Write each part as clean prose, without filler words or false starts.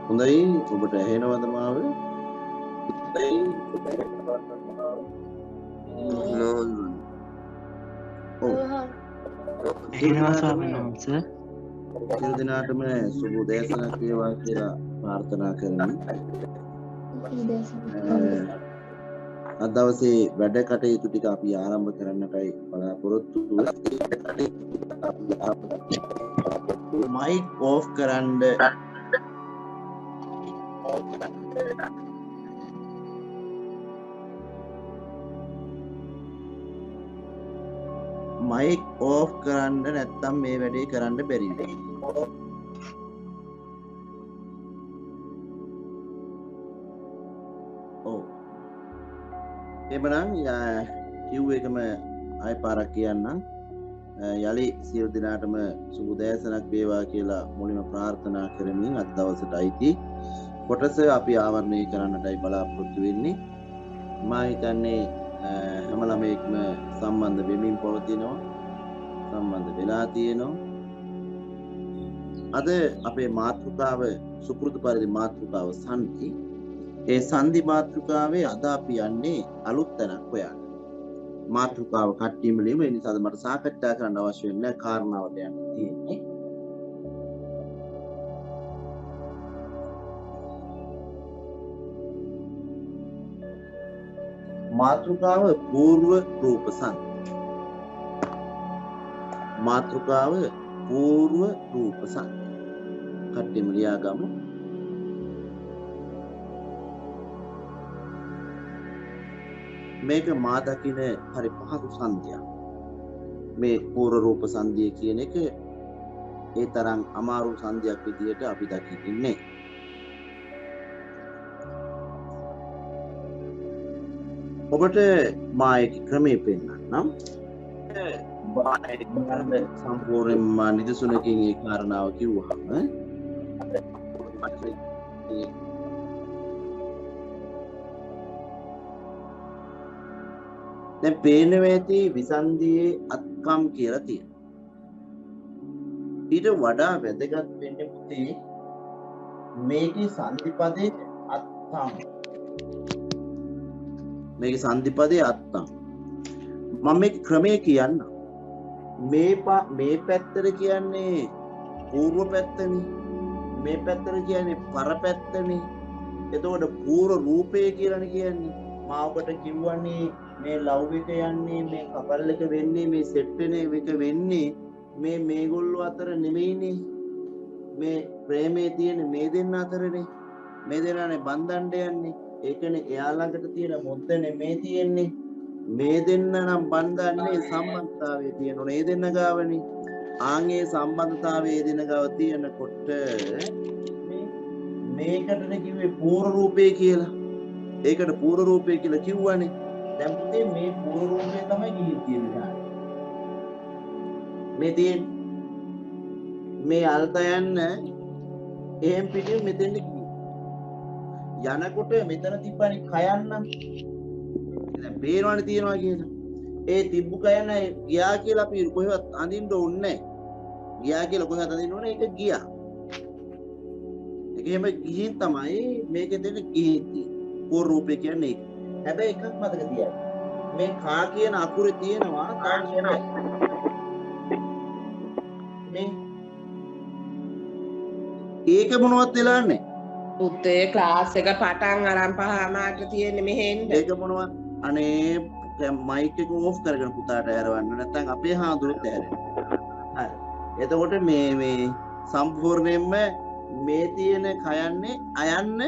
හොඳයි ඔබට ඇහෙනවද මාව? සියලු දෙනාටම සුබ උදෑසනක් වේවා කියලා ප්‍රාර්ථනා කරමි. අද දවසේ වැඩ කටයුතු ටික අපි ආරම්භ කරන්නටයි බලාපොරොත්තු වෙන්නේ. මයික් ඕෆ් කරන්න. මයික් ඕෆ් කරන්න නැත්තම් මේ වැඩේ කරන්න බැරි වෙයි. ඔව්. එබනම් කිව් එකම ආයෙ පාරක් කියන්නම්. යලි සියලු දිනාටම සුබ උදෑසනක් වේවා කියලා මුලින්ම ප්‍රාර්ථනා කරමින් අද දවසට අයිති කොටස අපි ආවරණය කරන්නටයි බලාපොරොත්තු වෙන්නේ. මම හිතන්නේ හැම ළමයෙක්ම සම්බන්ධ වෙමින් පවතිනවා, සම්බන්ධ වෙලා තියෙනවා. අද අපේ මාතෘකාව සුපුරුදු පරිදි මාතෘකාව සංධි. ඒ සංධි මාතෘකාවේ අද අපි යන්නේ අලුත් තැනක් හොයන්න. මාතෘකාව කට්ටියම ලියමු. ඒ නිසා මට සාකච්ඡා කරන්න අවශ්‍ය වෙන්නේ කාරණාවට යන්න තියෙන්නේ. මාතෘකාව పూర్ව රූප සංධි. මාතෘකාව పూర్ව රූප සංධි. කට්ටියම ලියාගමු. මේක මා දකින හරි පහසු සංධියක්. මේ పూర్ව රූප සංධිය කියන එක ඒ තරම් අමාරු සංධියක් විදියට අපි දකින්නේ. ඔබට මා එක ක්‍රමයේ පෙන්නන්නම්. සම්පූර්ණයෙන්ම නිදසුනකින් ඒ කාරණාව කිව්වහම දැන් පේනවා ඇති විසන්ධියේ අත්කම් කියලා තියෙනවා. ඊට වඩා වැදගත් වෙන්නේ පුතේ මේකේ සංධිපදයේ අත්කම්. මේකේ සංධිපදයේ අත්කම්. මම මේ ක්‍රමයේ කියන්න. මේ පැත්තට කියන්නේ పూర్ව පැත්තනේ. මේ පැත්තට කියන්නේ පර පැත්තනේ. එතකොට పూర్ව රූපය කියලානේ කියන්නේ. මා ඔබට කිව්වනේ මේ ලව් එක යන්නේ මේ කපල් එක වෙන්නේ මේ සෙට් වෙන එක වෙන්නේ මේගොල්ලෝ අතර නෙමෙයිනේ. මේ ප්‍රේමයේ තියෙන මේ දෙන්න අතරනේ. මේ දෙන්නානේ බන්ධන්න යන්නේ. ඒකනේ එයා ළඟට තියෙන මොද්දනේ මේ තියෙන්නේ. මේ දෙන්න නම් බන්ධන්නේ සම්බන්ධතාවයේ තියෙනෝනේ. ඒ දෙන්න ගාවනේ. ආන්ගේ සම්බන්ධතාවයේ දෙන ගාව තියෙනකොට මේකටනේ කිව්වේ పూర్ව රූපේ කියලා. ඒකට పూర్ව රූපේ කියලා කිව්වනේ. දැන් පුතේ මේ పూర్ව රූපේ තමයි ගිහින් තියෙන්නේ. මේ තියෙන මේ අල්ත යන්න එහෙම් පිටින් මෙතෙන්ද යනකොට මෙතන තිබ්බනේ කයන්න. දැන් පේනවනේ තියනවා කියලා. ඒ තිබ්බු කයන්න ගියා කියලා අපි කොහෙවත් අඳින්න ඕනේ නැහැ. ගියා කියලා කොහෙවත් අඳින්න ඕනේ ඒක ගියා. ඒක එහෙම ගිහින් තමයි මේකෙන් දෙන්න ගිහින් තියෙන්නේ. పూర్ව රූපේ කියන්නේ ඒක. හැබැයි එකක් මතක තියාගන්න. මේ කා කියන අකුරේ තියෙනවා මේ ඒක මොනවත් වෙලා නැහැ. පුතේ ක්ලාස් එක පටන් අරන් පහමාට තියෙන්නේ මෙහෙන්ද. ඒක මොනවත් අනේ දැන් මයික් එක ඕෆ් කරගෙන පුතාට ඇරවන්න නැත්නම් අපේ හාමුදුරුවෝ ඇරෙනවා. හරි. එතකොට මේ සම්පූර්ණයෙන්ම මේ තියෙන කයන්නේ අයන්න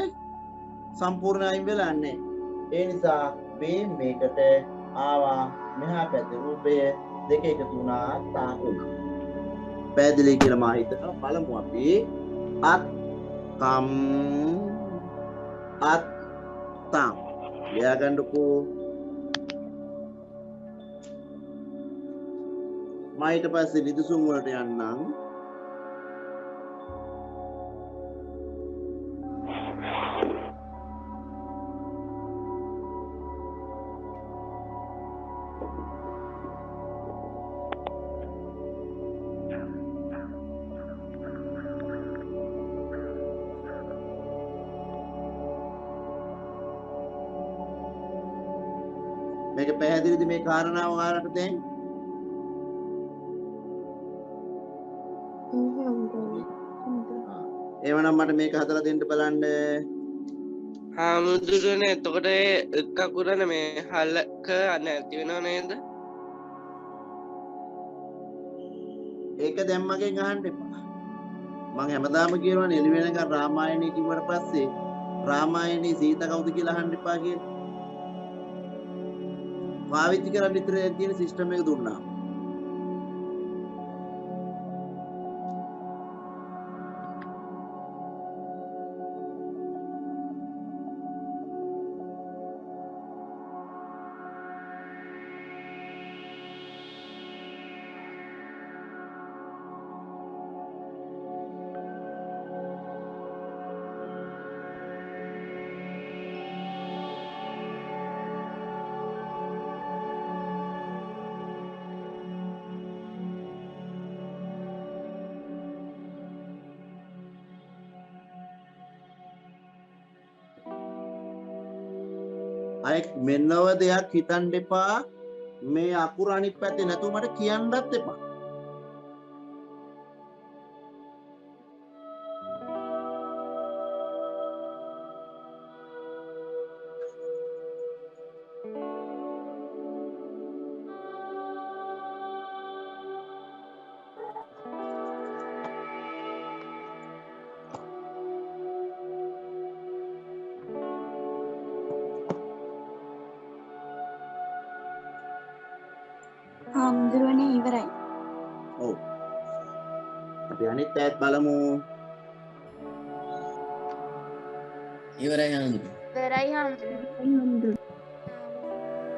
සම්පූර්ණ අයින් වෙලා නැහැ. ඒ නිසා මේකට ආවා මෙහා පැත්තේ රූපය දෙක එකතු වුණා තාකුණා. පැහැදිලි කියලා මා හිතනවා. බලමු අපි අත්කම් ලියා ගන්නකෝ. මම ඊට පස්සේ නිදසුන් වලට යන්නම්. මේක පැහැදිලිද මේ කාරණාව ඔයාලට දැන්? එවනම් මට මේක හදලා දෙන්න බලන්න. හාමුදුරනේ එතකොට එක් අකුරන මේ හල්ලක නැති වෙනව නේද? ඒක දැන් මගෙන් අහන්න එපා. මම හැමදාම කියනවනේ එළි වෙනකන් රාමායනය කිව්වට පස්සේ රාමායනයේ සීතා කවුද කියලා අහන්න එපා කියලා. පාවිච්චි කරන්න විතරේ තියෙන සිස්ටම් එක දුන්නා. අය මෙන්නව දෙයක් හිතන්න එපා මේ අකුර අනිත් පැත්තේ නැතුව මට කියන්නත් එපා. හාමුදුරුවනේ ඉවරයි. ඔව්. අපි අනිත් පැත්ත බලමු. ඉවරයි හාමුදුරුවෝ. ඉවරයි හාමුදුරුවනේ.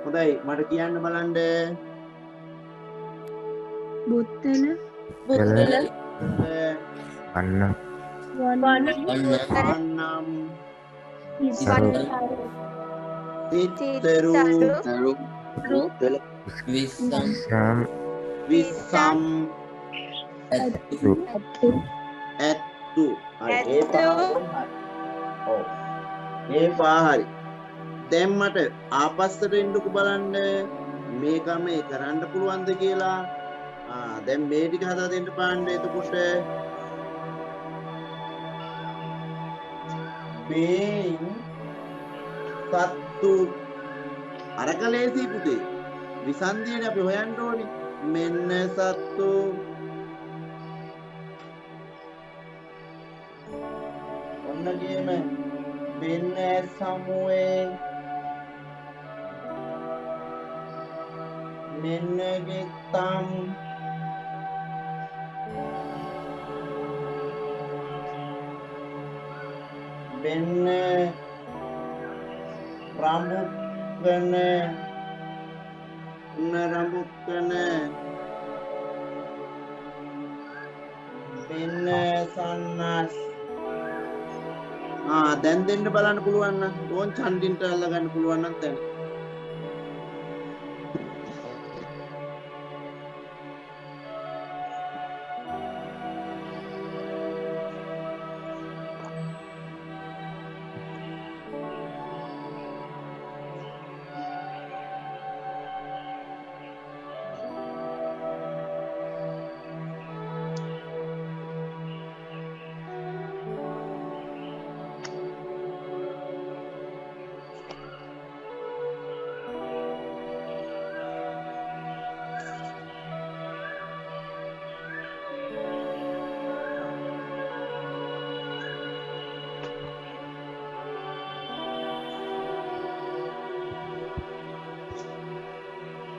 හොඳයි මට කියන්න බලන්න. බුත්තල අන්න වන්නම් සිතරු විස්සම් විස්සම් ඇත්තු ඇත්තු. හරි ඒ පහ. ඔව්. ඒ පහ හරි. දැන් මට ආපස්සට එන්නකෝ බලන්න මේක මේ කරන්න පුළුවන්ද කියලා. දැන් මේ ටික හදලා දෙන්න පාන්න. එතකොට මේන් සත්තු අරක ලේසි පුතේ. විසන්ධියනේ අපි හොයන්න ඕනේ. මෙන්න සත්තු ඔන්න ගේම මෙන්න සමුවේ මෙන්න ගෙත්තම් මෙන්න රඹුක්කන රඹුක්කන මෙන්න සන්නස්. දැන් දෙන්න බලන්න පුළුවන් නම් ඕන් චන්ඩින්ට අල්ල ගන්න පුළුවන් නම් දැන්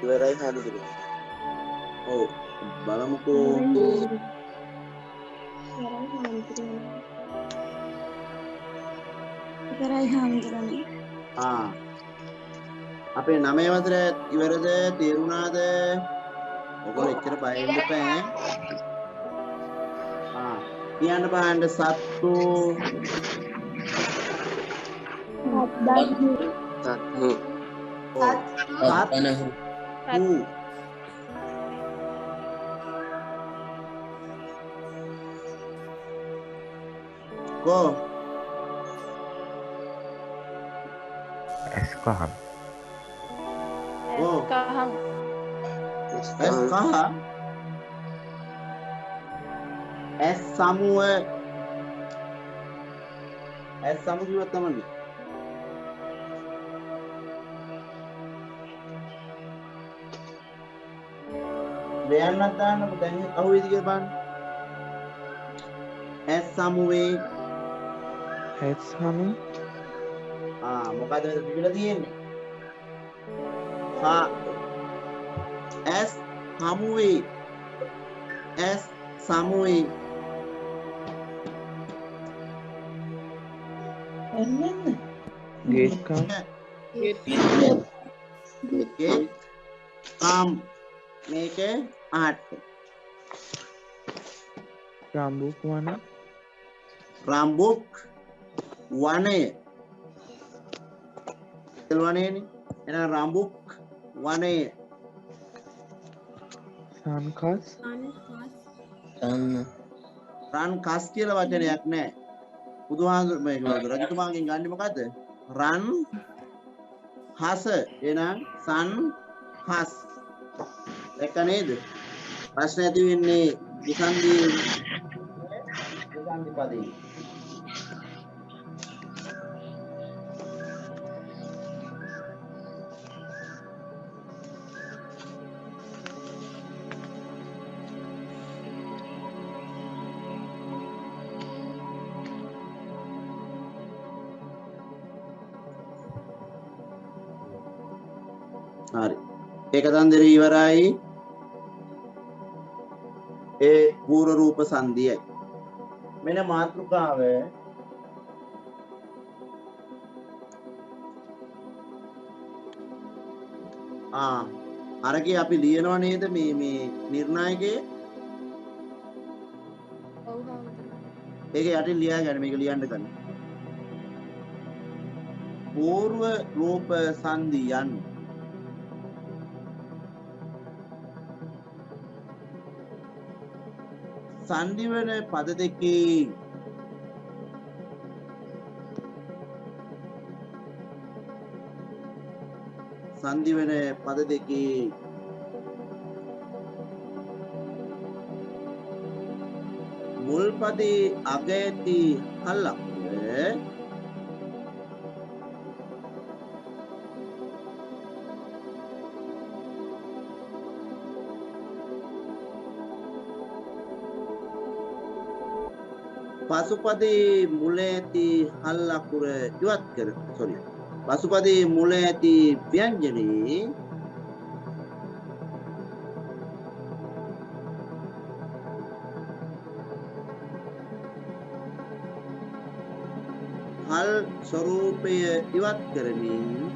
ඉවරයි හාමුදුරුවෝ. ඔව් බලමුකෝ. ඉවරයි හාමුදුරුවනේ. අපේ 9 වසර ඉවරද තේරුණාද? ඔයගොල්ලෝ එච්චර බය වෙන්න එපා. කියන්න බලන්න සත්තු අනහු Go. කහං S කහ S සමුව කිව්වත් තමයි දෙයන්නත් දාන්නකො දැන් අහුවේද කියලා බලන්න S සමුවේ මොකද මෙතන තිබිලා තියෙන්නේ S සමුවේ ගේට් කාම් මේකේ 8 රාම්බුක් වනය වනයනේ එහෙනම් රාම්බුක් වනය රන් කස් කියලා වචනයක් නැහැ බුදුහාමුදුරුවෝ රජතුමාගෙන් ගන්නේ මොකද්ද රන් හස එහෙනම් සන් හස් එක නේද ප්‍රශ්න ඇති වෙන්නේ විසන්දි පදේ හරි ඒක තන්දර ඉවරයි ඒ පූර්ව රූප සංධියයි මෙන්න මාතෘකාව අරකේ අපි ලියනවා නේද මේ නිර්ණායකයේ ඒක යටින් ලියා ගන්න මේක ලියන්න ගන්න පූර්ව රූප සංධියන් සංධි වන පද දෙකේ මුල් පදේ අග ඇති හලක් පසුපදේ මුල ඇති හල් අකුර ඉවත් කර පසුපදේ මුල ඇති ව්‍යංජනේ හල් ස්වરૂපය ඉවත් කරමින්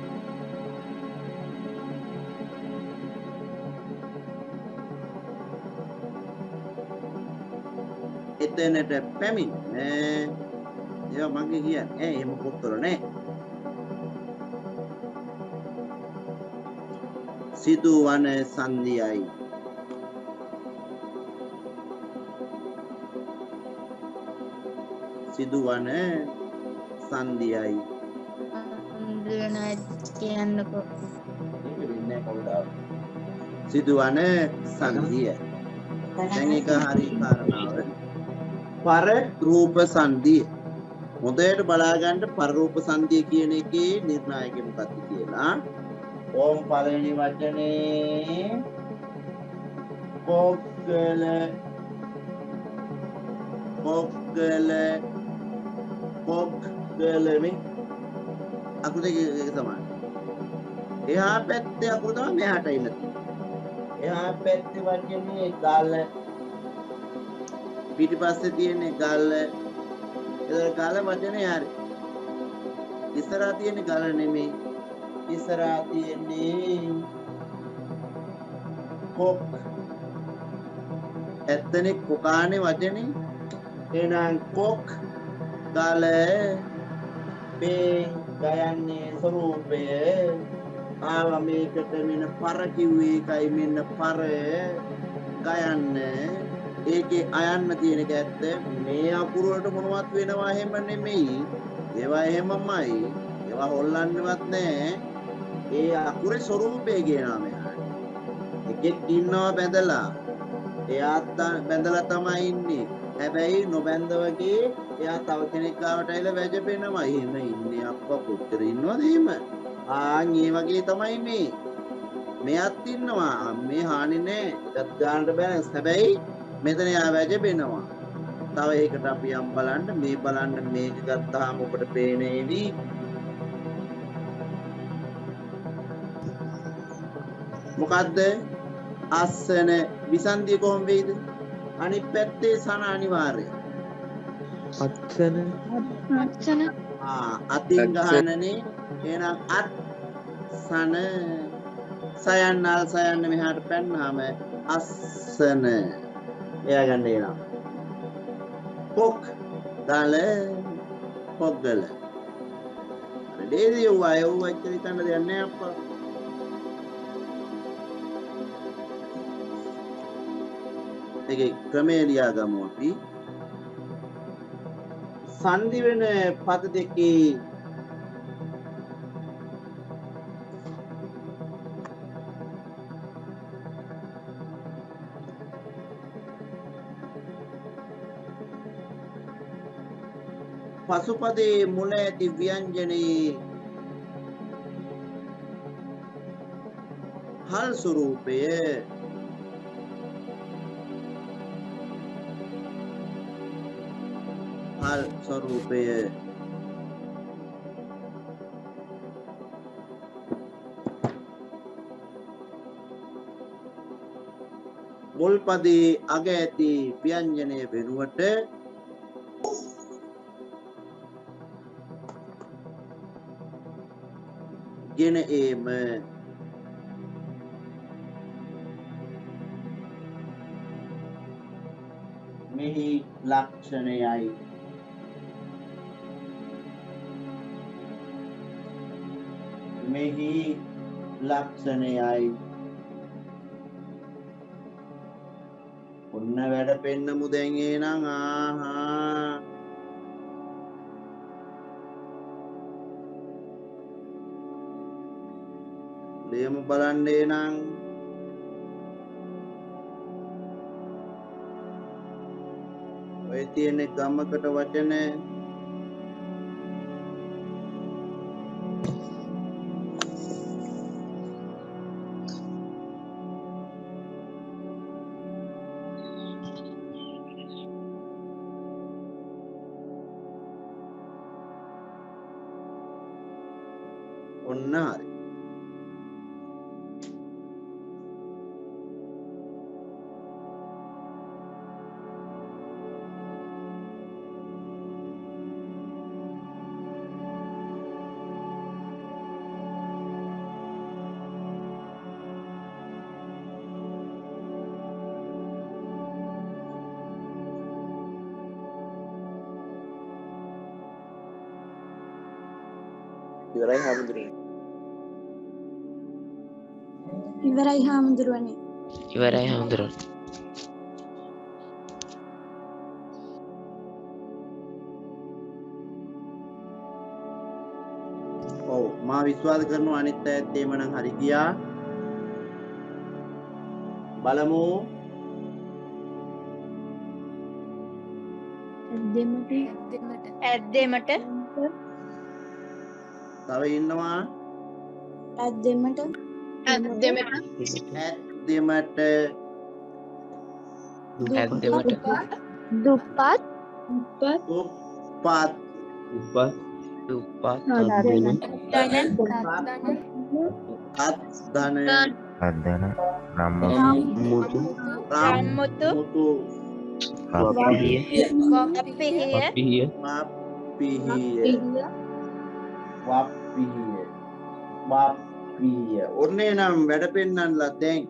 එතනට පැමිණ ඒවා මගේ කියන්නේ එහෙම පොත්වල නෑ සිදුවන සංධියයි කියන්නකෝ සිදුවන සංධිය දැන් ඒක හරි කාරණාව පර රූප සංධිය හොඳට බලා ගන්න පර රූප සංධිය කියන එකේ නිර්ණායකය මොකක්ද කියලා ඕම් පළවෙනි වචනේ පොග්ගල මේ අකුරු දෙක සමාන එහා පැත්තේ අකුරු තමයි මෙහාට ඉන්න එහා පැත්තේ වචනේ ගල පිටිපස්සේ තියෙන්නේ ගල ඒතර ගල වචනේ හරි ඉස්සරහා තියෙන්නේ ගල නෙමෙයි ඉස්සරහා තියෙන්නේ කොක් ඇත්තනේ කොකානේ වචනේ එහෙනම් කොක් ගල මේ ගයන්නේ ස්වરૂපය ආවා මේකට මෙන්න පර කිව්වේ එකයි මෙන්න පර ගයන්න ඒකේ අයන්න තියෙන එක ඇත්ත මේ අකුරු වලට මොනවත් වෙනවා එහෙම නෙමෙයි ඒවා එහෙමමයි ඒවා හොල්ලන්නවත් නැහැ ඒ අකුරේ ස්වરૂපය කියනවා එක් ඉන්නවා බැඳලා. එයාත් බැඳලා තමයි ඉන්නේ. හැබැයි නොබැඳ වගේ එයා තව කෙනෙක් ගාවට ඇවිල්ලා වැජපෙනවා. එහෙම ඉන්නේ අප්පා කොච්චර ඉන්නවද එහෙම? ඒ වගේ තමයි මේ. මෙයත් ඉන්නවා. මේ හානි නෑ. එකත් ගන්නට බෑ. හැබැයි මෙතන එයා වැජපෙනවා. තව ඒකට අපි යම් බලන්න මේ බලන්න මේක ගත්තාම ඔබට පේනේවි මොකද්ද අස්සන විසන්ධිය කොහොම වෙයිද අනිත් පැත්තේ සන අනිවාර්යයි අත්සන අතින් ගහනනේ එහෙනම් අත් සන සයන්න මෙහාට පැන්නාම අස්සන එයා ගන්න එනවා පොක් දල පොග්ගල දෙවියෝ වයෝ වච්චර හිතන්න දෙයක් නෑ අප්පා ඒකේ ක්‍රමය ලියා ගමු අපි සංදි වෙන පද දෙකේ පසුපදේ මුල ඇති ව්‍යංජනයේ හල් ස්වරූපය මුල් පදේ අග ඇති ව්‍යංජනය වෙනුවට ගෙන ඒම මෙහි ලක්ෂණයයි ඔන්න වැඩ පෙන්නමු දැන් එහෙනම් ආහා ලියමු බලන්න එහෙනම් ඔය තියෙන ගමකට වචන ඔන්න හරි ඉවරයි හාමුදුරුවනේ. ඉවරයි හඳුරන ඔව් මා විශ්වාස කරනවා අනිත් අයත් එහෙමනම් හරි ගියා බලමු ඇද්දෙමට තව ඉන්නවා ඇද්දෙමට ඇද්දෙමට දුප්පත් උප්පත් අත්දන අදන මුතු අපිහිය වප්පිය ඔන්නේ නම් වැඩ පෙන්නන්නලා දැන්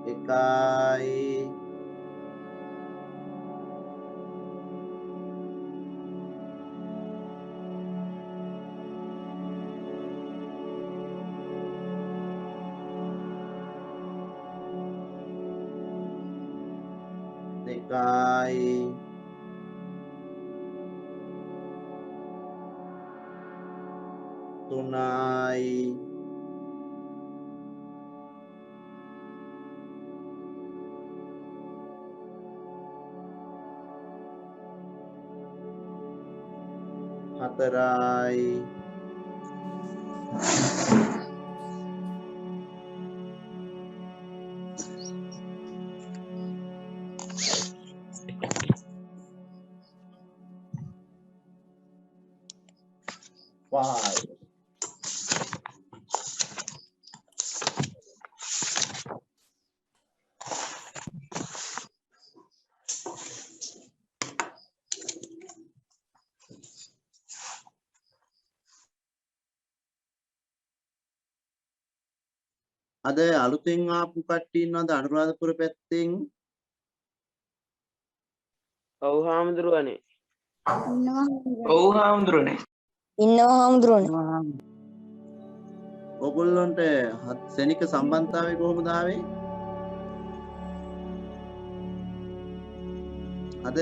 එකයි දෙකයි තුනයි හතරයි පහයි අද අලුතෙන් ආපු කට්ටිය ඉන්නවද අනුරාධපුර පැත්තෙන්? ඔව් හාමුදුරුවනේ. ඔව් හාමුදුරනේ. ඉන්නවා හාමුදුරනේ. ඔයගොල්ලන්ට සෙනික සම්බන්ධතාවය කොහොමද ආවේ? අද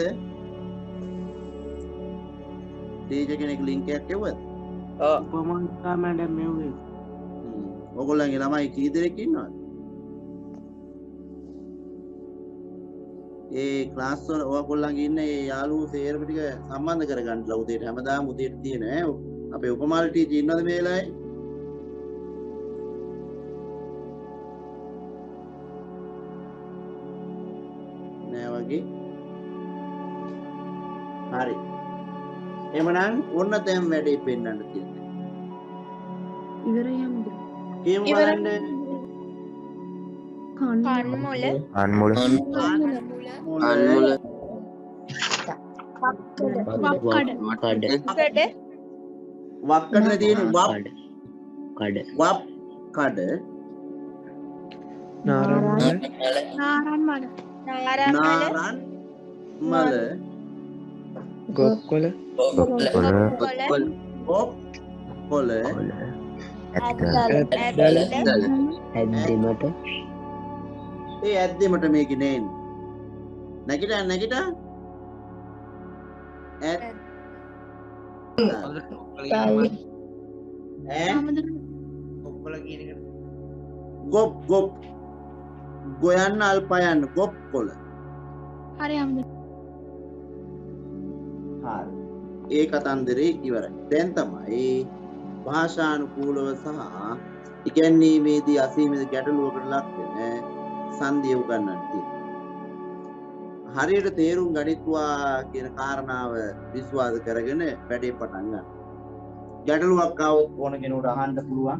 ටීචර් කෙනෙක් ලින්ක් එකක් එවුවද? උපමාන්තා මැඩම් මෙව්වේ. ඔයගොල්ලන්ගේ ළමයි කී දෙනෙක් ඉන්නවද? ඒ ක්ලාස් වල ඔයගොල්ලන්ගේ ඉන්න ඒ යාළුවෝ සේරම ටික සම්බන්ධ කරගන්නලා උදේට හැමදාම උදේට තියෙන ඈ අපේ උපමාල ටීචර් ඉන්නවද මේ වෙලාවේ? නෑ වගේ. හරි. එhmenan ඔන්න දැන් වැඩේ පෙන්වන්න තියෙනවා. ඉවරයි හාමුදුරනේ. කියමු බලන්න. කන්මොල අන්මුල අන්මුල වක්කඩ තියෙන වප් කඩ වප් කඩ නාරන්මල නාරන් මල ගොක්කොල ඔප් කොළ ඇත්දල ඇද්දෙමට ඒ ඇද්දෙමට මේක නේන්නේ නැගිට ඇත් ගොප් ගොප් ගොයන්න අල්පයන්න ගොප් කොළ හරි හාමුදුරනේ. හරි ඒ කතන්දරේ ඉවරයි. දැන් තමයි භාෂානුකූලව සහ ඉගැන්වීමේදී අසීමිත ගැටලුවකට ලක් වෙන සංදිය උගන්වන්න තියෙනවා. හරියට තේරුම් ගනිත්වා කියන කාරණාව විශ්වාස කරගෙන වැඩේ පටන් ගන්න. ගැටලුවක් ආවොත් ඕන කෙනෙකුට අහන්න පුළුවන්.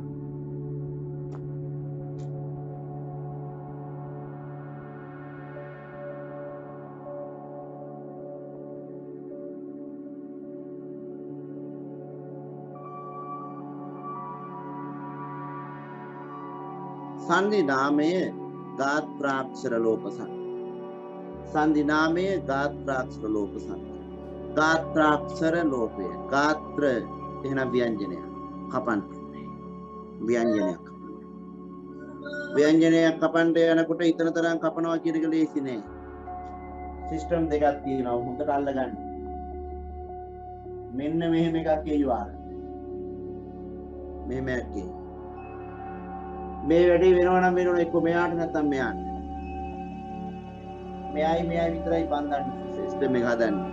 සංදි නාමය ගාත්‍රාක්ෂර ලෝපසං. සංදි නාමය ගාත්‍රාක්ෂර ලෝපසං. ගාත්‍රාක්ෂර ලෝපය. ගාත්‍ර එහෙනම් ව්‍යංජනය. කපන්න. ව්‍යංජනයක්. ව්‍යංජනයක් කපන්න යනකොට ඊතන තරම් කපනවා කියන එක ලේසි නෑ. සිස්ටම් දෙකක් තියෙනවා. හොඳට අල්ලගන්න. මෙන්න මෙහෙම එකක් කියනවා. මෙහෙම එකක් කියනවා. මේ වැඩේ වෙනවා නම් වෙනවා එක්ක මෙයාට නැත්නම් මෙයාට. මෙයයි විතරයි බඳින්න සිස්ටම් එක හදන්නේ.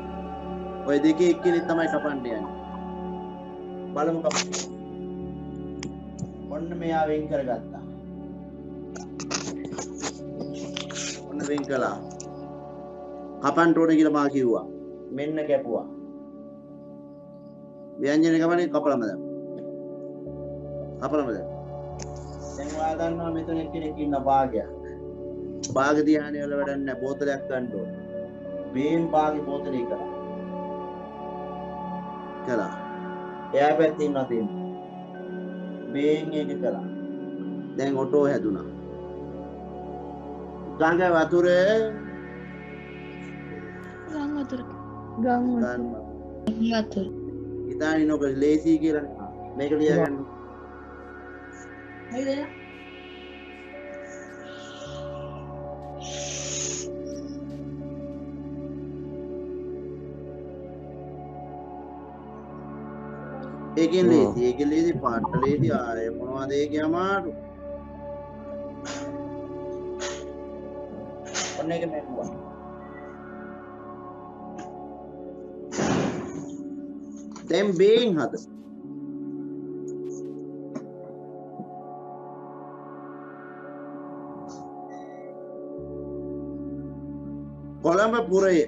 ඔය දෙකේ එක්කෙනෙක් තමයි කපන්න යන්නේ. බලමු කපන්න. ඔන්න මෙයා වෙන් කරගත්තා. ඔන්න වෙන් කළා. කපන්න ඕනේ කියලා මා කිව්වා. මෙන්න කැපුවා. ව්‍යංජන කපන්නේ කපලම දැන්. කපලම දැන්. දැන් ඔයා දන්නවා මෙතන එක්කෙනෙක් ඉන්න භාගයක්. භාග ධ්‍යානය වල වැඩක් නැහැ. බෝතලයක් ගන්න ඕනේ. බේන් භාගේ බෝතලේ කරා. කළා. එයා පැත්තේ ඉන්නවා තියෙන්නේ. බේන් එක කළා. දැන් ඔටෝ හැදුනා. ගංගා වතුර ගම් වතුර ඉතාලි නෝක ලේසි කියලා මේක ලියගන්න. හරිද? ඒකෙන් ලේසි. ඒකෙන් ලේසි පාට ලේසි ආය මොනවද ඒකේ අමාරු. ඔන්න ඒක මෙන්නවා. දැන් බේන් හද. කොළඹ පුරය.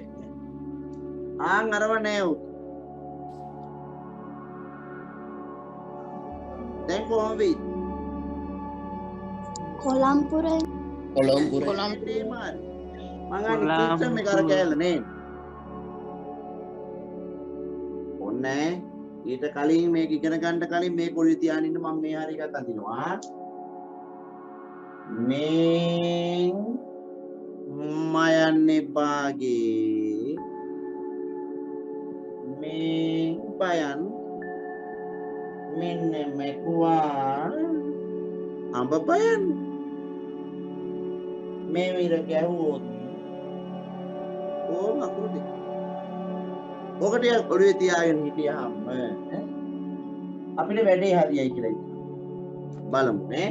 ආන් අරව නෑ උත්. දැන් කොහොම වෙයි? කොළම්පුරේ කොළඹුර මං අර සිස්ටම් එක අර කෑල්ල නේ. ඔන්න ඊට කලින් මේක ඉගෙන ගන්න කලින් මේ පොළේ තියාගෙන ඉන්න මම මේ හරිය එකක් අඳිනවා. මේ මයන්නේ බාගේ මේ බයන් මෙන්න මෙකුවා අඹ බයන් මේ විර ගැහුවොත් ඕම අකුරු දෙක. ඔක ටික ඔළුවේ තියාගෙන හිටියාම අපිට වැඩේ හරියයි කියලා හිතනවා. බලමු නේ.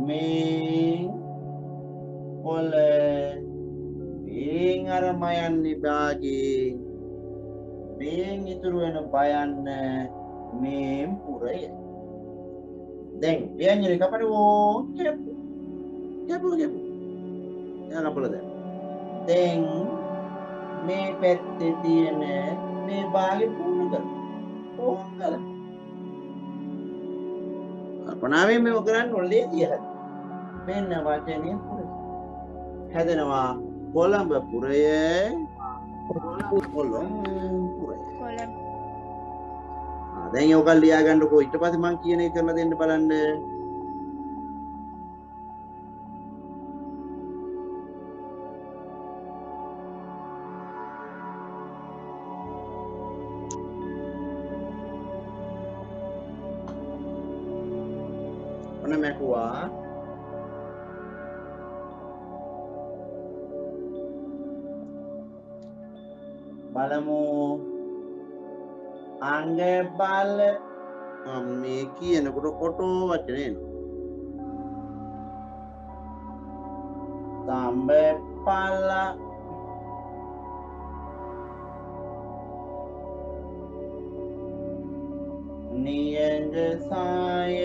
මේ පොළ බේන් අර මයන්නේ බාගේ බේන් ඉතුරු වෙන බයන්න මේ පුරය. දැන් ව්‍යංජන කපන ඕ කැපු යා කපල දැන් මේ පැත්තේ තියෙන මේ බාගේ පුරුණ කර ඕම් කර අපනාවේ මේ කරන්න ඕනේ කියලා මෙන්න වචනේ පුරය හැදෙනවා. කොළඹ පුරය කොළඹ දැන් ඔක ලියා ගන්නකො. ඊට පස්සේ මම කියන එක කරලා දෙන්න බලන්න. ඔන්න මැකුවා. බලමු අංග බල මේ කියනකොට කොටෝ වචනේ එනවා. තඹ පල නියංග සාය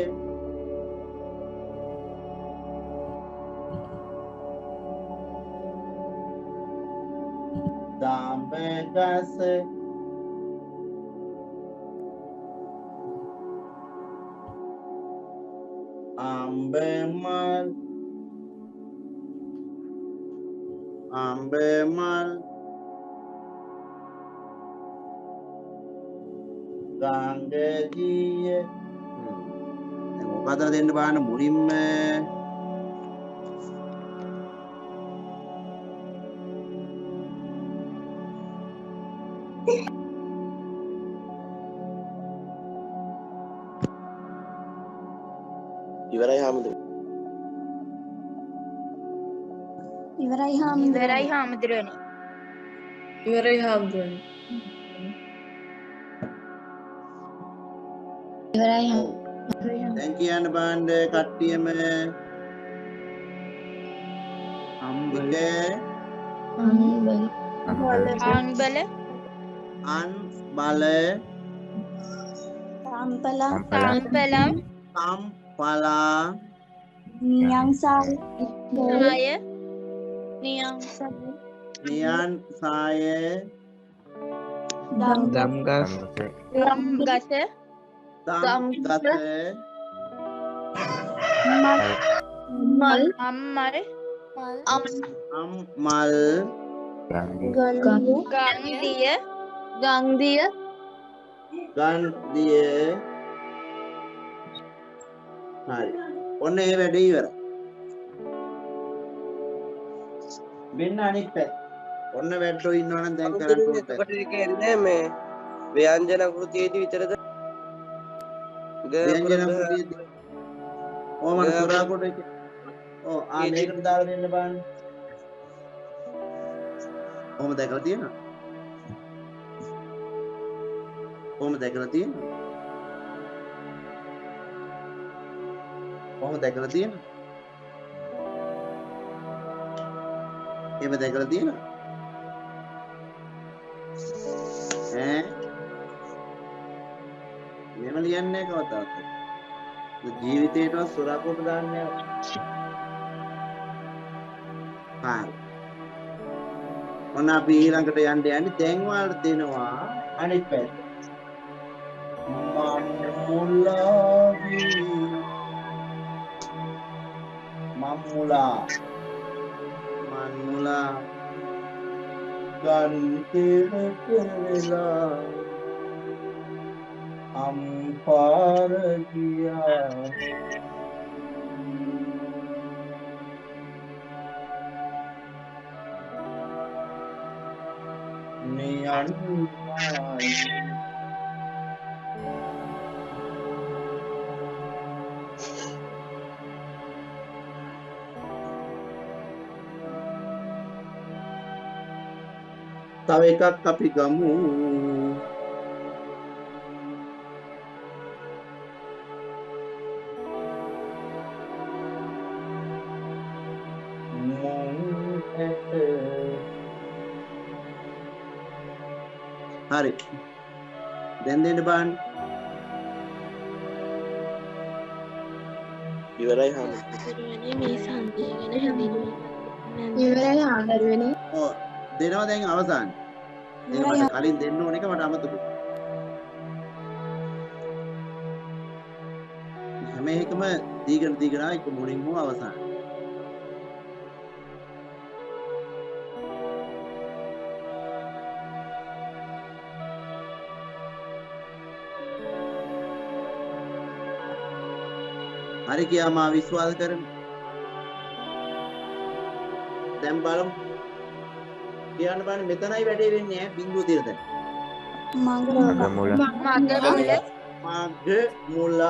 දඹ ගස අම්බමල් ගංගදිය. දැන් ඔක අතර දෙන්න බලන්න මුලින්ම ඉවරයි හාමුදුරුවනේ. ඉවරයි හාමුදුරනේ. දැන් කියන්න බලන්න කට්ටියම අම්බල අන්බල සම්පලම් සම්පලා නියං සාය නියන් සාය දම්ගස් ගස දම්ගස මල් අම්මල් ගංදිය ගන්දිය. හරි. ඔන්න ඒ වැඩේ ඉවරයි. මෙන්න අනිත් පැත්ත. ඔන්න වැඩෝ ඉන්නවනම් දැන් කරන්න ඕනේ. එතකොට ඒක එන්නේ මේ ව්‍යංජන කෘතියේදී විතරද? ව්‍යංජන කෘතියේදී. ඕමන සුරා කොට එක. ඔව් ආ මේකට දාලා දෙන්න බලන්න. ඔහොම දැකලා තියෙනවා. කොහොමද දැකලා තියෙන්නේ? කොහොමද දැකලා තියෙන්නේ? එහෙම දැකලා තියෙනවද? ඈ මෙහෙම ලියන්නේ කවදාවත්. ජීවිතේටවත් සොරාකොට දාන්නේ නැහැ. හරි. ඔන්න අපි ඊළඟට යන්න යන්නේ දැන් ඔයාලට දෙනවා අනිත් පැත්ත. මම්මුලා ගන්තේට වෙලා අම්පාර ගියා නියන්නායි තව එකක් අපි ගමු. හරි. දැන් දෙන්න බලන්න. ඉවරයි හාම. මේ සංදේ ගැන හැදෙන්නේ. ඉවරයි ආදරෙන්නේ. ඔව් දෙනවා දැන් අවසානයේ. ඒක මට කලින් දෙන්න ඕන එක මට අමතක වුණා. හැම එකම දීගෙන ආ එක මුලින් හෝ අවසාන. හරි කියා මා විශ්වාස කරමි. දැන් බලමු. කියන්න බෑනේ මෙතනයි වැඩේ වෙන්නේ ඈ බිංදුව තියෙන තැන. මග මුල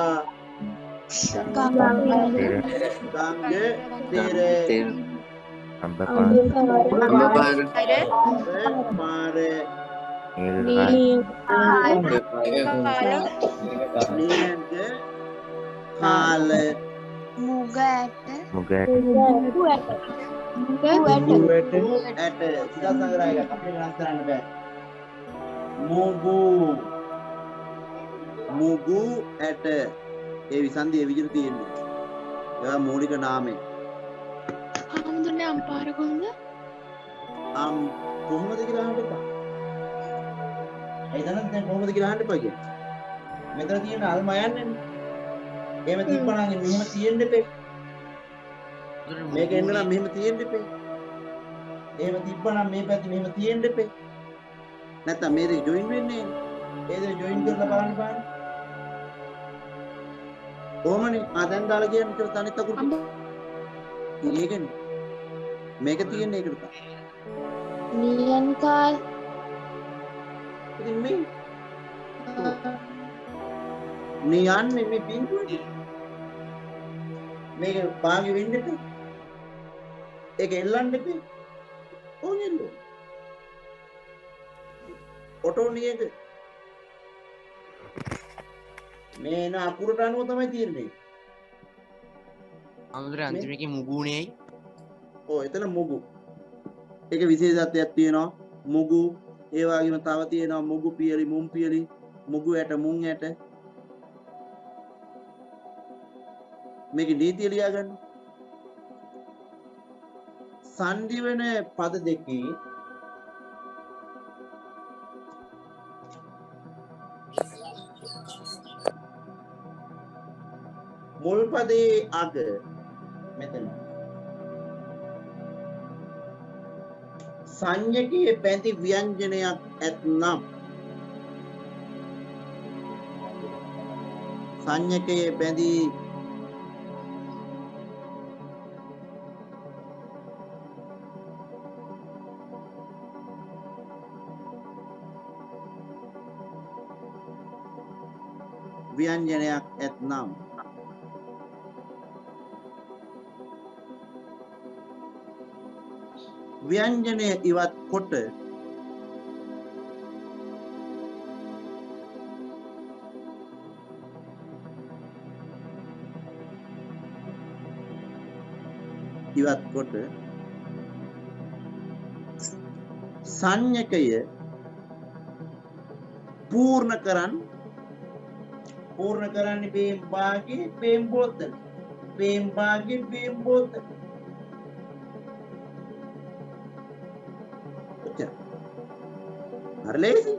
මුගු ඇට ඒ විසන්ධි ඒ විදිහට තියෙන්නේ. ඒවා මූලික නාමය. හාමුදුරනේ අම්පාර කොහොමද? කොහොමද කියලා අහන්න එපා. එතනත් දැන් කොහොමද කියලා අහන්න එපා කියන්නේ. මෙතන තියෙන අල්ම යන්නේ. එහෙම තිබ්බනම් මෙහෙම තියෙන්න එපේ. මේක එන්න නම් මෙහෙම තියෙන්න එපේ. එහෙම තිබ්බනම් මේ පැත්තේ මෙහෙම තියෙන්න එපේ. නැත්තම් මේ දෙක ජොයින් වෙන්නේ නැහැ. ඒ දෙක ජොයින් කරලා බලන්න බලන්න. කොහොමනේ දැන් දාලා කියන්නේ කියලා තනිත් අකුරු ඒකනේ මේක තියෙන්නේ ඒකට තමයි නියන් කාල් ඉතින් මේ නියන්නේ මේ බින්දුවේ මේක භාගි වෙන්න එපා ඒක එල්ලන්න එපා ඕනෙන්න ඔටෝ නියක මේ න අකුරට අනුව තමයි තියෙන්නේ. අමුදුරේ අන්තිමේකේ මුගුණේයි. ඔව් එතන මුගු. ඒක විශේෂත්වයක් තියෙනවා. මුගු ඒ වගේම තව තියෙනවා මුගු පියලි මුම් පියලි මුගු ඇට මුං ඇට. මේකේ නීතිය ලියා ගන්න. සංදි වෙන පද දෙකේ මුල් පදේ අග මෙතන සංඥකයේ පැති ව්‍යංජනයක් ඇතනම් සංඥකයේ පැති ව්‍යංජනයක් ඇතනම් ව්‍යංජනය ඉවත් කොට ඉවත් කොට සංඥකය පූර්ණ කරන්නේ බේම් භාගයේ බේම් බෝතල. බේම් භාගයේ බේම් බෝතල. ඔච්චර. හරි ලේසි.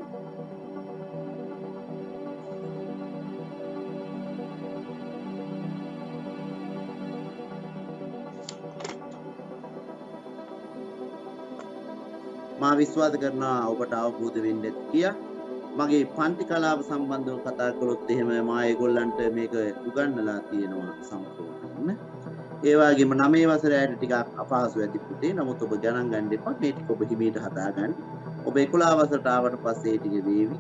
මා විශ්වාස කරනවා ඔබට අවබෝධ වෙන්න ඇති කියලා. මගේ පන්ති කලාව සම්බන්ධව කතා කළොත් එහෙම මා ඒගොල්ලන්ට මේක උගන්වලා තියෙනවා සම්පූර්ණ. ඒ වගේම 9 වසරේ ඇයට ටිකක් අපහසු ඇති පුතේ. නමුත් ඔබ ගණන් ගන්න එපා. මේ ටික ඔබ හිමීට හදාගන්න. ඔබ 11 වසරට ආවට පස්සේ ඒ ටික වේවි.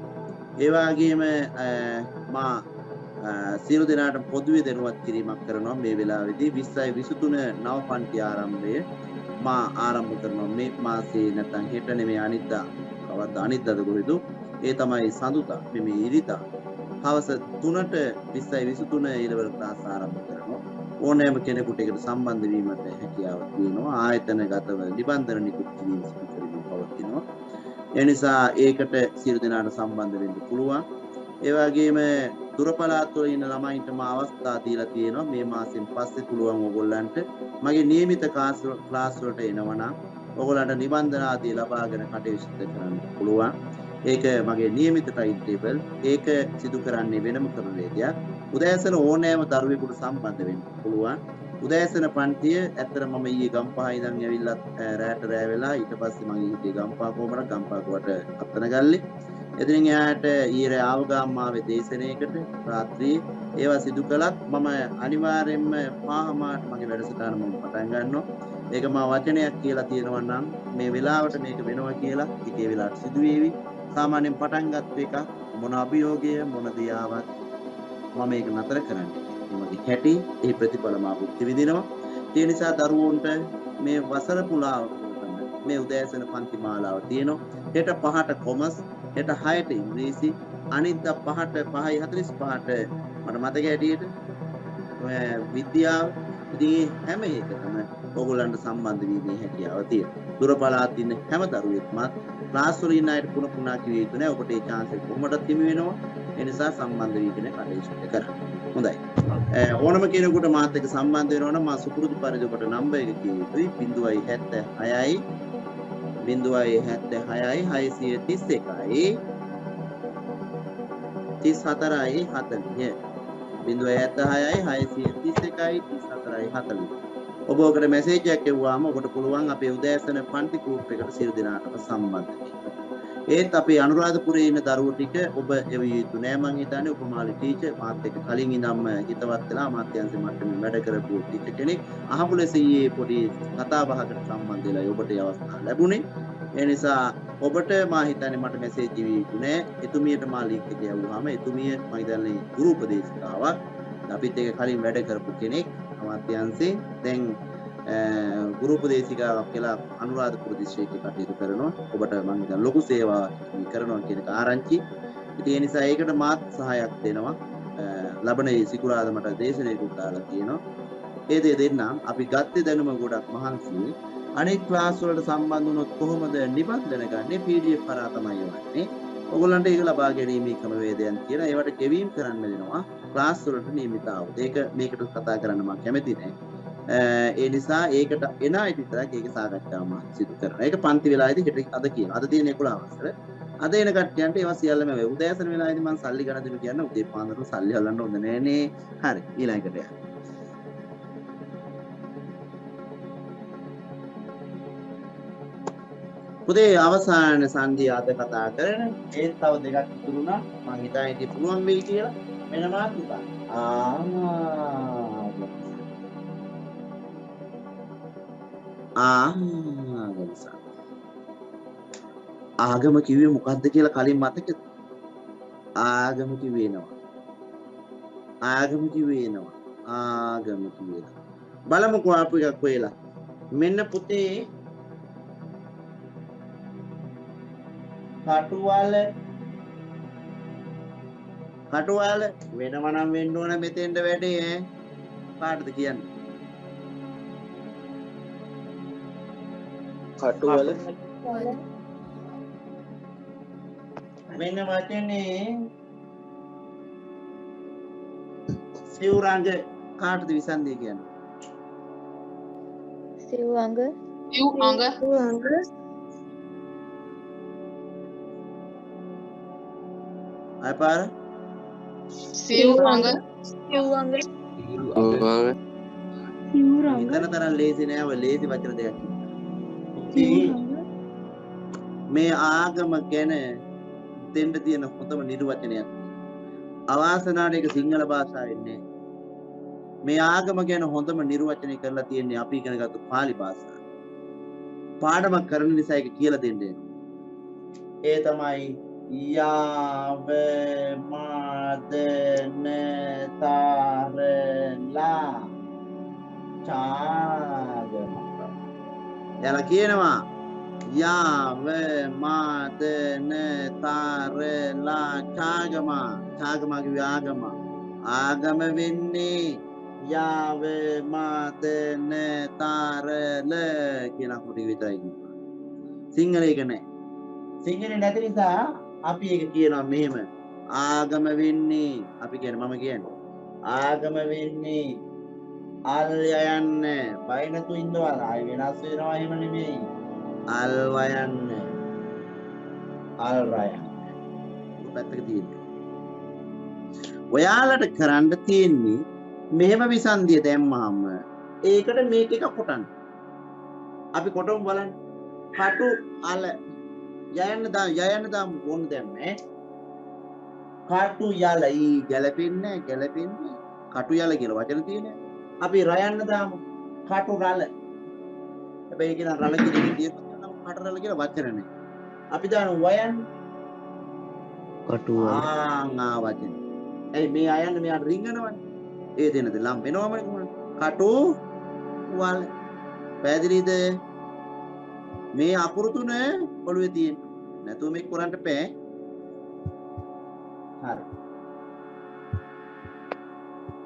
ඒ වගේම මා සියලු දෙනාට පොදුවේ දැනුවත් කිරීමක් කරනවා මේ වෙලාවේදී 2023 නව පන්ති ආරම්භය මා ආරම්භ කරනවා මේ මාසේ නැත්නම් හෙට නෙමෙයි අනිද්දා. කවද්ද අනිද්දාද කොහෙද? ඒ තමයි සඳුදා මේ ඉරිදා. හවස 3ට 2023 ඊළවල ක්ලාස් ආරම්භ කරනවා. ඕනෑම කෙනෙකුට ඒකට සම්බන්ධ වීමට හැකියාවක් තියෙනවා. ආයතනගතව නිබන්ධන නිකුත් කිරීම සිදු කිරීම පවතිනවා. ඒ නිසා ඒකට සියලු දෙනාට සම්බන්ධ වෙන්න පුළුවන්. ඒ වගේම දුර පළාත්වල ඉන්න ළමයින්ට මා අවස්ථා දීලා තියෙනවා මේ මාසෙන් පස්සේ පුළුවන් ඕගොල්ලන්ට මගේ નિયમિત ක්ලාස් වලට එනවා නම් ඕගොල්ලන්ට නිබන්ධන ආදී ලබාගෙන කටයුතු කරන්න පුළුවන්. ඒක මගේ નિયમિત ටයිම් ටේබල්. ඒක සිදු කරන්නේ වෙනම කරන දෙයක්. උදෑසන ඕනෑම දරුවෙකුට සම්බන්ධ වෙන්න පුළුවන්. උදෑසන පන්තිය ඇත්තට මම ඊයේ ගම්පහ ඉඳන් ඇවිල්ලා රැට රැ වෙලා ඊට පස්සේ මම හිටියේ ගම්පහ කොමරක් ගම්පහකට අත්තනගල්ලේ. එදින එයාට ඊයේ ආවගාම් ආවේ දේශනයකට රාත්‍රියේ ඒවා සිදු කළත් මම අනිවාර්යයෙන්ම පාහමාට මගේ වැඩසටහන මම පටන් ගන්නවා. ඒක මා වචනයක් කියලා තියෙනවා නම් මේ වෙලාවට මේක වෙනවා කියලා ඒකේ වෙලාවට සිදු වේවි. සාමාන්‍යයෙන් පටන් ගත්ත එක මොන අභියෝගය මොන දියාවක් මම මේක නතර කරන්නේ. මගේ හැටි ඒ ප්‍රතිඵල මා භුක්ති විඳිනවා. ඒ නිසා දරුවන්ට මේ වසර පුලාව මේ උදෑසන පන්ති මාලාව තියෙනවා. හෙට 5ට කොමර්ස්, හෙට 6ට ඉංග්‍රීසි, අනිද්දා 5ට 5:45ට මට මතක හැටියට ඔය විද්‍යාව. ඉතින් හැම එකකම ඕගොල්ලන්ට සම්බන්ධ වීමේ හැකියාව තියෙනවා. දුර පළාත් ඉන්න හැම දරුවෙක්මත් ක්ලාස් වල ඉන්න අයට පුන කිව්ව යුතු නෑ. ඔබට ඒ chance එක කොහොමදත් හිමි වෙනවා. ඒ නිසා සම්බන්ධ වීගෙන කටයුතු කරන්න. හොඳයි. ඕනම කෙනෙකුට මාත් එක්ක සම්බන්ධ වෙනවා නම් මා සුපුරුදු පරිදි ඔබට නම්බර් එක කිය යුතුයි 076යි 076යි 631යි 34යි 40 076යි 631යි 34යි 40. ඔබ ඔකට මැසේජ් එකක් එවුවාම ඔබට පුළුවන් අපේ උදෑසන පන්ති ගෲප් එකට සියලු දෙනාටම සම්බන්ධ වෙන්න. ඒත් අපේ අනුරාධපුරයේ ඉන්න දරුවෝ ටික ඔබ එවිය යුතු නෑ. මං හිතන්නේ උපමාලි ටීචර් මාත් එක්ක කලින් ඉඳන්ම හිතවත් වෙලා අමාත්‍යාංශ මට්ටමින් වැඩ කරපු ටීචර් කෙනෙක් අහපු ලෙස ඊයේ පොඩි කතා බහකට සම්බන්ධ වෙලා ඔබට ඒ අවස්ථාව ලැබුණේ. ඒ නිසා ඔබට මා හිතන්නේ මට මැසේජ් දිවිය යුතු නෑ. එතුමියට මා ලින්ක් එක යවුවාම එතුමිය මම හිතන්නේ ගුරු උපදේශිකාවක්. අපිත් එක්ක කලින් වැඩ කරපු කෙනෙක් අමාත්‍යාංශේ. දැන් ගුරු උපදේශිකාවක් කියලා අනුරාධපුර දිස්ත්‍රික්කේ කටයුතු කරනවා. ඔබට මම හිතන ලොකු සේවාවක් කරනවා කියන එක ආරංචි. ඉතින් ඒ නිසා ඒකට මාත් සහායක් දෙනවා. ලබන සිකුරාදා මට දේශනාවකුත් දාලා තියෙනවා. ඒ දේ දෙන්නම් අපි ගත්තේ දැනුම ගොඩක් මහන්සි. අනෙක් ක්ලාස් වලට සම්බන්ධ වුණොත් කොහොමද නිබන්ධන ගන්නේ? PDF කරා තමයි යවන්නේ. ඔයගොල්ලන්ට ඒක ලබා ගැනීමේ ක්‍රමවේදයන් කියලා ඒවට ගෙවීම් කරන්න වෙනවා. ක්ලාස් වලට නියමිත આવුත්. ඒක මේකට කතා කරන්න මම කැමති නැහැ. ඒ නිසා ඒකට එන අය විතරක් ඒක සාකච්ඡාව මම සිදු කරනවා. ඒක පන්ති වෙලාවේදී හෙට අද කියනවා. අද තියෙන 11 වසර. අද එන කට්ටියන්ට ඒවා සියල්ලම වේ. උදෑසන වෙලාවේදී මම සල්ලි ගන්න දෙනු කියන්නේ උදේ පාන්දර සල්ලි හොල්ලන්න හොඳ නෑනේ. හරි ඊළඟට යන්න. පුතේ අවසාන සංධිය අද කතා කරන ඒ තව දෙකක් ඉතුරුනා. මම හිතා හිටියේ පුළුවන් වෙයි කියලා. මෙන්න මාතෘකා. ආගම කිව්වේ මොකද්ද කියලා කලින් මතකද? ආගම කිව්වේ නෝ. ආගම කිව්වේ නෝ. ආගම කිව්වේ. බලමුකෝ අපු එකක් වෙලා. මෙන්න පුතේ කටුවල වෙනම නම් වෙන්න ඕන මෙතෙන්ට වැඩේ ඈ. කාටද කියන්නේ? කටු වල මෙන්න වචනේ සිවුරංග කාටද විසන්දිය කියන්නේ? සිව්වංග අයපාර සිව්වංග හිතන තරම් ලේසි නෑ ඔය ලේසි වචන දෙකක් ඉතින් මේ ආගම ගැන දෙන්න තියෙන හොඳම නිර්වචනයක් අවාසනාවට ඒක සිංහල භාෂාවෙන් නෑ මේ ආගම ගැන හොඳම නිර්වචනය කරලා තියෙන්නේ අපි ඉගෙනගත්තු පාලි භාෂාව පාඩමක් කරන නිසා ඒක කියලා දෙන්නේ ඒ තමයි යාව මාදන තරලා චාගම එයාලා කියනවා යාව මාදන තරලා චාගම චාගමගේ ආගම ආගම වෙන්නේ යාව මාදන තරල කියන අකුරු විතරයි කියනවා සිංහල එක නෑ සිංහලේ නැති නිසා අපි ඒක කියනවා මෙහෙම ආගම වෙන්නේ අපි කියන මම කියන්නේ ආගම වෙන්නේ අල් යයන්න බයිනතු ඉන්නවා ආය වෙනස් වෙනවා එහෙම නෙමෙයි අල් වයන්න අල් රයන් පැත්තක තියෙන්නේ ඔයාලට කරන්න තියෙන්නේ මෙහෙම විසන්දිය දැම්මහම ඒකට මේක එක කොටන්න අපි කොටමු බලන්න කටු අල යයන්න දාම ඕන දැම්මේ කටු යල ඊ ගැලපෙන්නේ කටු යල කියලා වචන තියෙනවා අපි රයන්න දාමු කටු රල හැබැයි කියන රල කියන එක තියෙනවා කටු රල කියලා වචන නේ අපි දාන වයන් කටු ආ වචන ඒ මේ අයන්න මෙයාට රිංගනවනේ ඒ දෙනද ලම් වෙනවමනේ කොහොමද කටු වල පැහැදිලිද මේ අකුරු තුන ඔළුවේ තියෙන නැතුව මේක කරන්න බෑ හරි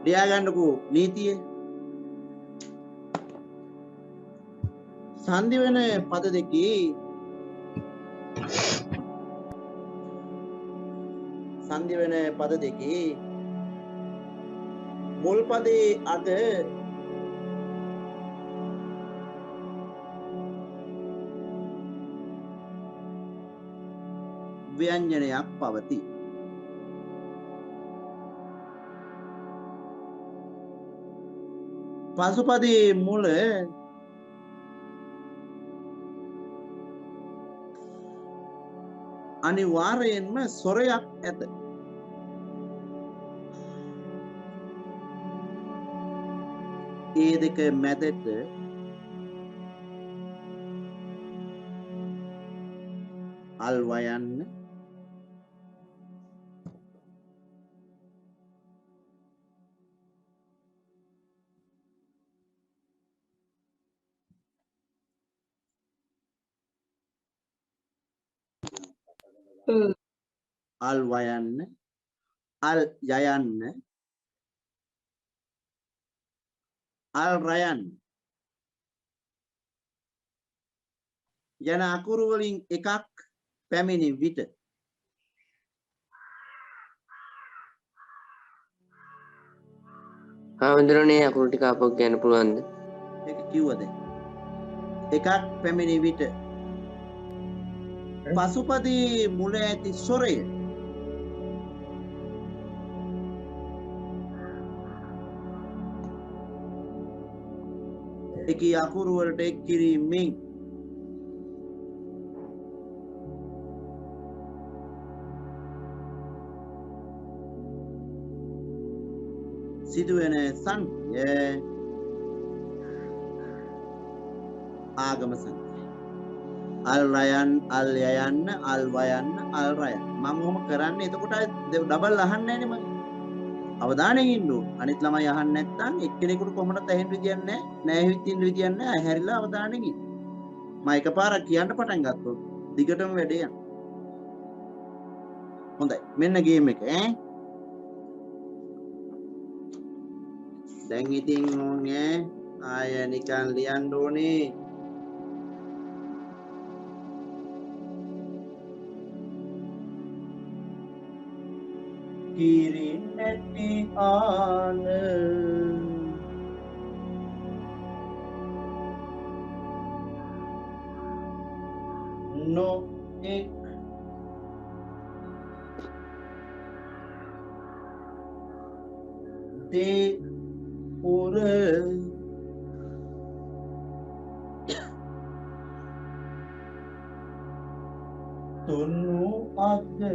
ලියා ගන්නකෝ නීතිය සංදි වෙන පද දෙකේ මුල් පදේ අග ව්‍යංජනයක් පවතී පසුපදයේ මුල අනිවාර්යයෙන්ම ස්වරයක් ඇත ඒ දෙක මැදට අල් වයන්න අල් වයන්න අල් යයන්න අල් රයන් යන අකුරු වලින් එකක් පැමිණි විට හාමුදුරනේ අකුරු ටික අපක් කියන්න පුළුවන්ද? ඒක කිව්වද? එකක් පැමිණි විට පසුපදී මුල ඇති ස්වරය එකී අකුරු වලට එක් කිරීමෙන් සිදුවෙන සංඛ්‍ය ආගම සංඛ්‍ය අල් රයන් අල් යයන්න අල් වයන්න අල් රයන් මම ඔහොම කරන්නේ එතකොට ඩබල් අහන්නේ නැනේ මම අවධානයෙන් ඉන්න ඕන අනිත් ළමයි අහන්න නැත්නම් එක්කෙනෙකුට කොහොමද ඇහෙන්න විදියක් නැහැ හිටින්න විදියක් නැහැ හැරිලා අවධානයෙන් ඉන්න මම එකපාරක් කියන්න පටන් ගත්තොත් දිගටම වැඩේ යනවා හොඳයි මෙන්න ගේම් එක දැන් ඉතින් ඕනේ ආය නිකන් ලියන්න ඕනේ කිරි නැටි ආන no ek de pura tunu aga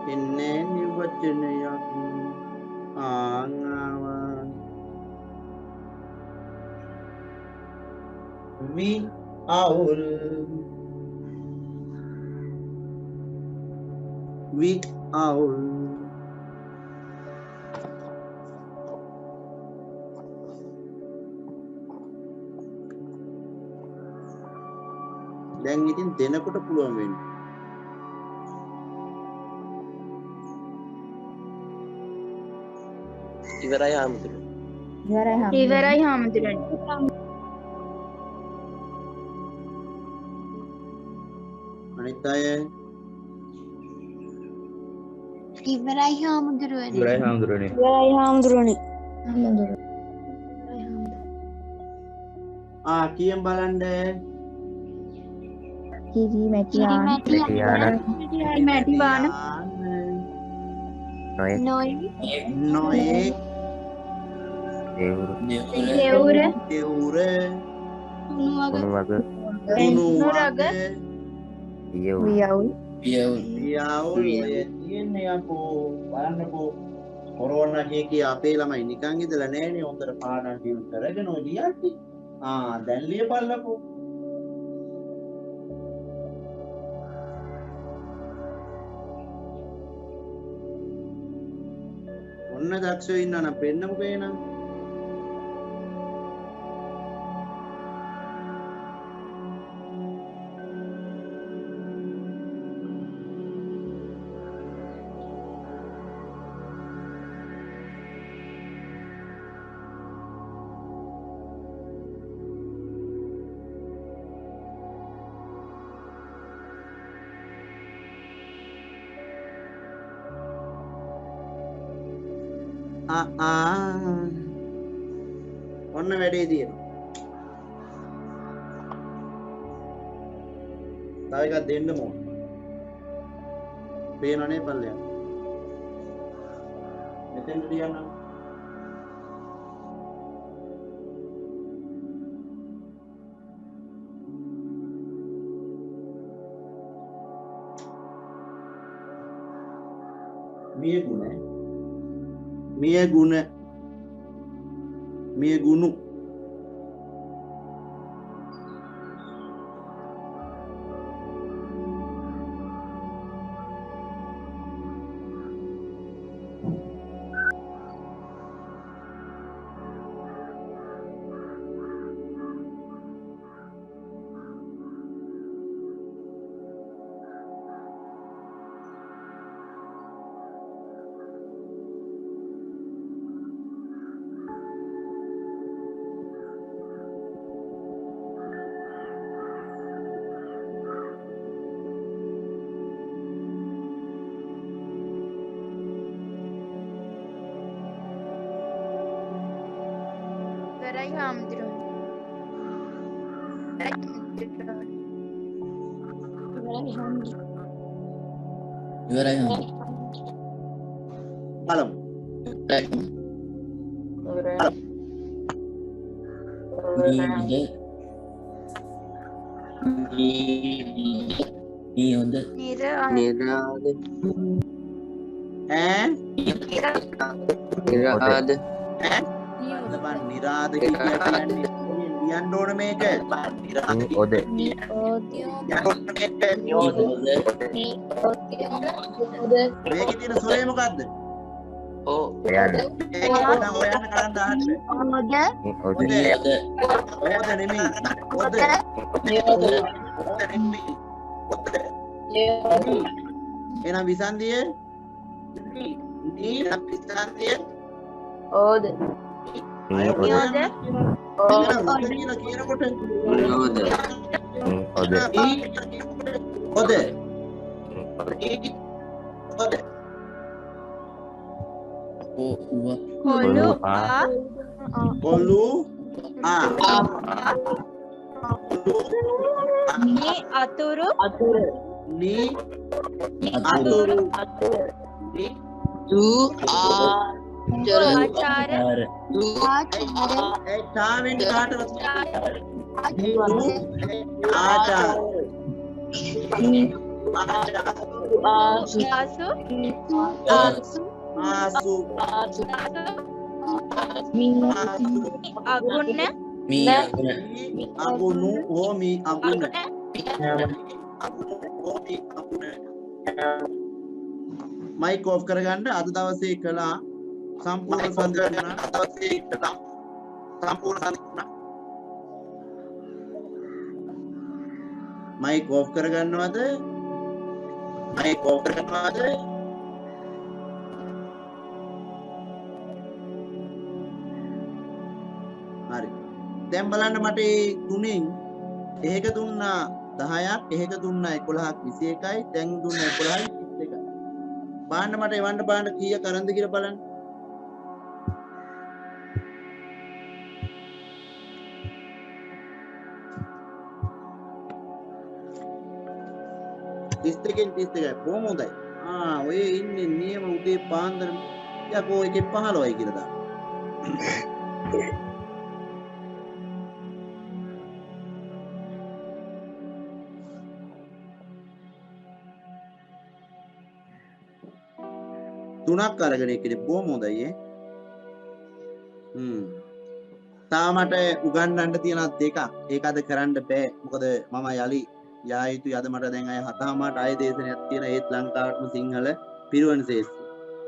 inne ni wachanayak ආංගාවන් වි අවුල් දැන් ඉතින් දෙනකොට පුළුවන් වෙන්නේ ඉවරයි හාමුදුරුවෝ. ඉවරයි හාමුදුරනේ. අනිත් අය ඉවරයි හාමුදුරනේ. ඉවරයි හාමුදුරනේ. ඉවරයි හාමුදුරනේ. කියෙන් බලන්න කිරි මැටි වාන නොයේ දේවරු දෙවුර දෙවුර කුණු වග කුණුවග පියව් පියවුල් ඔය තියෙන්නේ අපෝ බලන්නකෝ කොරෝනා කිය අපේ ළමයි නිකන් ඉඳලා නැහනේ හොඳට පාඩම් ටියුන් කරගෙන ඔය ලියන්නේ දැන් ලියපල්ලකෝ ඔන්න දක්ෂයෝ ඉන්නවා නම් පෙන්නමුකෝ එනම් ඔන්න වැඩේ තියෙනවා. තව එකක් දෙන්න ඕන. පේනවනේ පල්ලෙයන්. මෙතෙන්ට තියන්න. මිය ගුණු ඉවරයි හාමුදුරනේ. බලමු. නිරාද නිරාද කියන්නේ ලියන්න ඕන මේක ඔද මේකේ තියෙන සොරේ මොකද්ද? යන්න ඔයන්න කරන් දාන්න. ඔද ඔද නෙමෙයි. ඔද නෙමෙයි. එහෙනම් විසන්දියේ නී විසන්දියේ ඕද අය නියෝද මෙතන රොද කියලා කියනකොට ඔද. ඔද. ඔද. කොළු කොළු මේ අතුරු ni අතුරු ආචාර ඒ තාවෙන් කාටවත් ආචාර ආසු ආසු අගුණ අගුණු හෝමි අගුණ මයික් ඔෆ් කරගන්න අද දවසේ කළා සම්පූර්ණ සංකල්පන අද දවසේ කළා සම්පූර්ණ සංකල්පන මයික් ඔෆ් කරගන්නවද මයික් ඔෆ් කරගන්නවද හරි දැන් බලන්න මට මේ තුනෙන් එහෙක දුන්නා 10ක් එහෙක දුන්නා 11ක් 21යි දැන් දුන්නා 11යි 22යි බලන්න මට එවන්න බලන්න කීය කරන්ද කියලා බලන්න ඉස්තකෙන් 32යි කොහොම හොඳයි ඔය ඉන්නේ නියම උදේ පාන්දර යකෝ එකේ 15යි කියලා දාන්න තුනක් අරගෙන ඉන්නේ බොහොම හොඳයි තාමට උගන්වන්න තියෙන දෙකක් ඒක අද කරන්න බෑ මොකද මම යලි යා යුතුයි අද මට දැන් අය 7:00ට ආය දේශනයක් තියෙන ඒත් ලංකාවටම සිංහල පිරිවෙන ශේෂ්ත්‍රය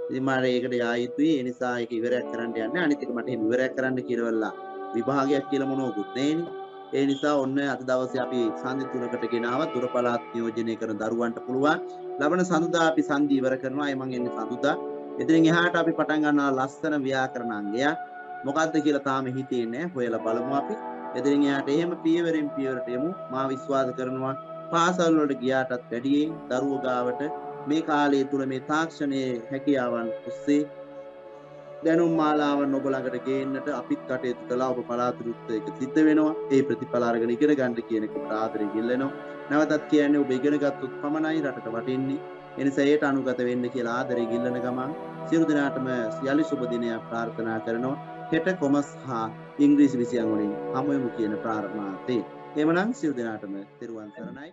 ඉතින් මට ඒකට යා යුතුයි ඒ නිසා ඒක ඉවරයක් කරන්න යන්නේ අනිත් එක මට එහෙම ඉවරයක් කරන්න කියලාවලා විභාගයක් කියලා මොනවකුත් නැහෙනේ ඒ නිසා ඔන්න අද දවසේ අපි සන්ධි තුනකට ගෙනාව දුර පළාත් නියෝජනය කරන දරුවන්ට පුළුවන් ලබන සඳුදා අපි සන්ධි ඉවර කරනවා අය මං එන්නේ සඳුදා එතනින් එහාට අපි පටන් ගන්නවා ලස්සන ව්‍යාකරණ අංගයක් මොකද්ද කියලා තාම හිතේ නැහැ හොයලා බලමු අපි එතනින් එහාට එහෙම පියවරෙන් පියවරට යමු මා විශ්වාස කරනවා පාසල් වලට ගියාටත් වැඩියෙන් දරුවෝ ගාවට මේ කාලය තුල මේ තාක්ෂණයේ හැකියාවන් ඔස්සේ දැනුම් මාලාවන් ඔබ ළඟට ගේන්නට අපිත් කටයුතු කළා ඔබ පළාතුරුත් ඒක සිද්ධ වෙනවා ඒ ප්‍රතිඵල අරගෙන ඉගෙන ගන්න කියන එකට ආදරෙන් ඉල්ලනවා නැවතත් කියන්නේ ඔබ ඉගෙන ගත්තොත් පමණයි රටට වටින්නේ එනිසා ඒට අනුගත වෙන්න කියලා ආදරෙන් ඉල්ලන ගමන් සියලු දෙනාටම යලි සුබ දිනයක් ප්‍රාර්ථනා කරනවා හෙට කොමස් හා ඉංග්‍රීසි විෂයන් වලින් හමු වෙමු කියන ප්‍රාර්ථනාවයි එhmenan සියලු දෙනාටම තෙරුවන් සරණයි